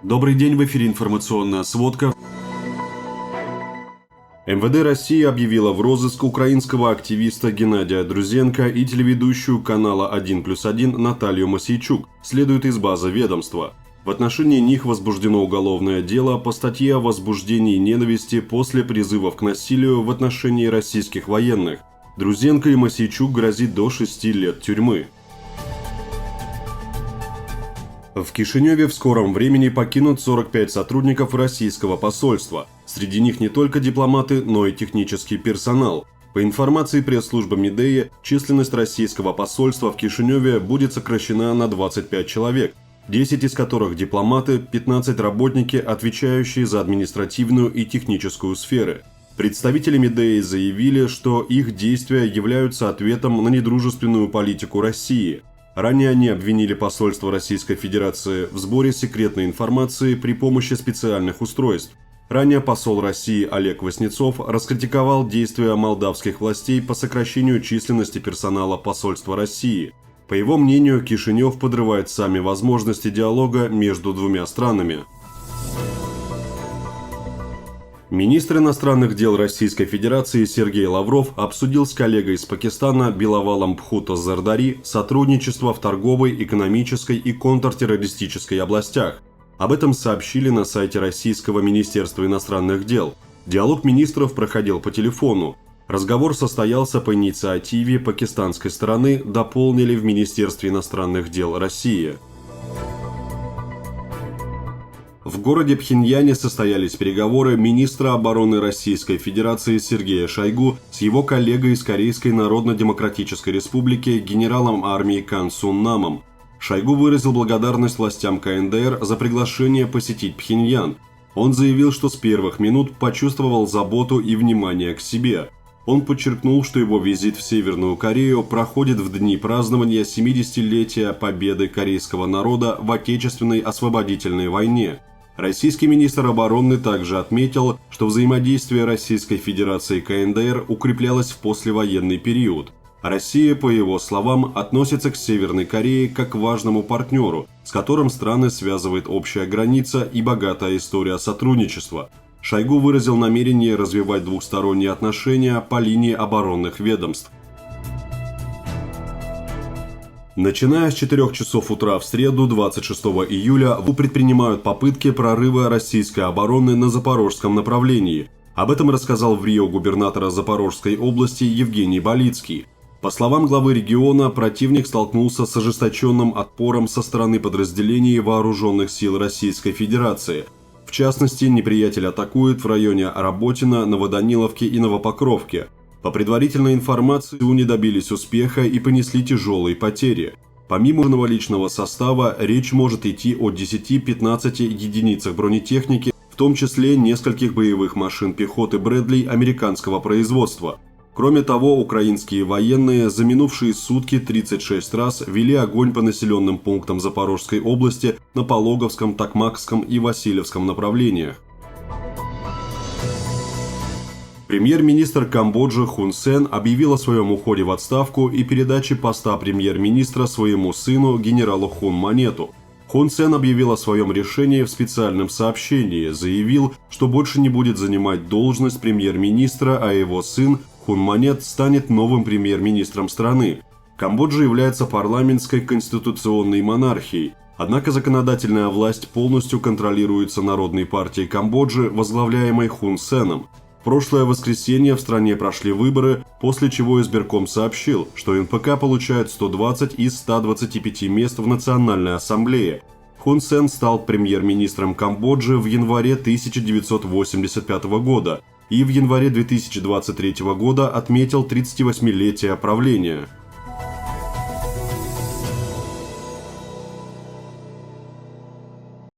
Добрый день, в эфире информационная сводка. МВД России объявила в розыск украинского активиста Геннадия Друзенко и телеведущую канала «1+1» Наталью Мосейчук, следует из базы ведомства. В отношении них возбуждено уголовное дело по статье о возбуждении ненависти после призывов к насилию в отношении российских военных. Друзенко и Мосейчук грозит до 6 лет тюрьмы. В Кишиневе в скором времени покинут 45 сотрудников российского посольства. Среди них не только дипломаты, но и технический персонал. По информации пресс-службы МИДЭИ, численность российского посольства в Кишиневе будет сокращена на 25 человек, 10 из которых дипломаты, 15 работники, отвечающие за административную и техническую сферы. Представители МИДЭИ заявили, что их действия являются ответом на недружественную политику России. Ранее они обвинили посольство Российской Федерации в сборе секретной информации при помощи специальных устройств. Ранее посол России Олег Васнецов раскритиковал действия молдавских властей по сокращению численности персонала посольства России. По его мнению, Кишинев подрывает сами возможности диалога между двумя странами. Министр иностранных дел Российской Федерации Сергей Лавров обсудил с коллегой из Пакистана Билавалом Бхутто Зардари сотрудничество в торговой, экономической и контртеррористической областях. Об этом сообщили на сайте Российского Министерства иностранных дел. Диалог министров проходил по телефону. Разговор состоялся по инициативе пакистанской стороны, дополнили в Министерстве иностранных дел России. В городе Пхеньяне состоялись переговоры министра обороны Российской Федерации Сергея Шойгу с его коллегой из Корейской Народно-Демократической Республики генералом армии Кан Сун Намом. Шойгу выразил благодарность властям КНДР за приглашение посетить Пхеньян. Он заявил, что с первых минут почувствовал заботу и внимание к себе. Он подчеркнул, что его визит в Северную Корею проходит в дни празднования 70-летия победы корейского народа в Отечественной освободительной войне. Российский министр обороны также отметил, что взаимодействие Российской Федерации и КНДР укреплялось в послевоенный период. Россия, по его словам, относится к Северной Корее как к важному партнеру, с которым страны связывает общая граница и богатая история сотрудничества. Шойгу выразил намерение развивать двусторонние отношения по линии оборонных ведомств. Начиная с 4 часов утра в среду, 26 июля, предпринимают попытки прорыва российской обороны на запорожском направлении. Об этом рассказал в Рио губернатор Запорожской области Евгений Балицкий. По словам главы региона, противник столкнулся с ожесточенным отпором со стороны подразделений вооруженных сил Российской Федерации. В частности, неприятель атакует в районе Работино, Новоданиловки и Новопокровки. По предварительной информации, не добились успеха и понесли тяжелые потери. Помимо личного состава, речь может идти о 10-15 единицах бронетехники, в том числе нескольких боевых машин пехоты Брэдли американского производства. Кроме того, украинские военные за минувшие сутки 36 раз вели огонь по населенным пунктам Запорожской области на Пологовском, Токмакском и Васильевском направлениях. Премьер-министр Камбоджи Хун Сен объявил о своем уходе в отставку и передаче поста премьер-министра своему сыну, генералу Хун Манету. Хун Сен объявил о своем решении в специальном сообщении, заявил, что больше не будет занимать должность премьер-министра, а его сын Хун Манет станет новым премьер-министром страны. Камбоджа является парламентской конституционной монархией, однако законодательная власть полностью контролируется Народной партией Камбоджи, возглавляемой Хун Сеном. В прошлое воскресенье в стране прошли выборы, после чего избирком сообщил, что НПК получает 120 из 125 мест в Национальной ассамблее. Хун Сен стал премьер-министром Камбоджи в январе 1985 года и в январе 2023 года отметил 38-летие правления.